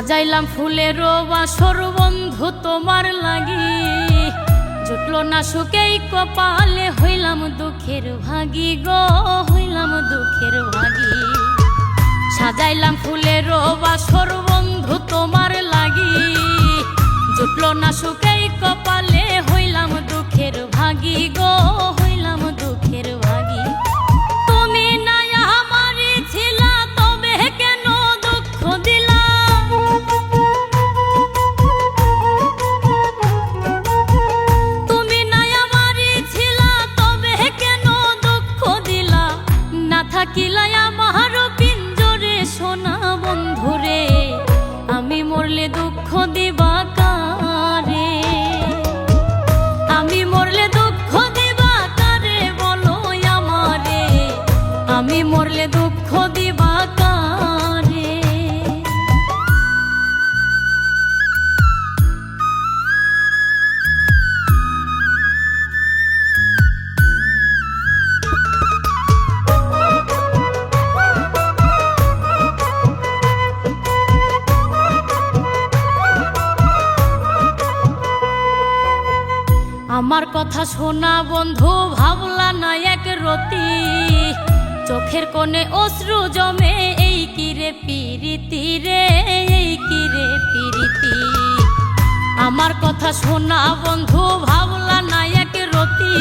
সাজাইলাম ফুলের বাসর বন্ধু তোমার লাগি, জুটলো না সুখেই কপালে, হইলাম দুঃখের ভাগী গো, হইলাম দুঃখের ভাগী। সাজাইলাম ফুলের বাসর বন্ধু তোমার লাগি, জুটলো না সুখেই কপালে, হইলাম দুঃখের ভাগী গো, হইলাম দুঃখের ভাগী। তুমি নাই আমারই ছিলা, তবে কেন দুঃখ দিলা? তুমি নাই আমারই ছিলা, তবে কেন দুঃখ দিলা? না থাকিলাই আমার পিঞ্জরে সোনা বন্ধুরে, আমি মরলে দুঃখ দিবা কারে? আমি মরলে দুঃখ দিবা কারে বলো আমারে, আমি মরলে দুঃখ দিবা কারে? আমার কথা শোনা বন্ধু, ভাবলা না এক রতি, চোখের কোণে অশ্রু জমে, এই কিরে পিরিতি রে, এই কিরে পিরিতি। আমার কথা শোনা বন্ধু, ভাবলা না এক রতি,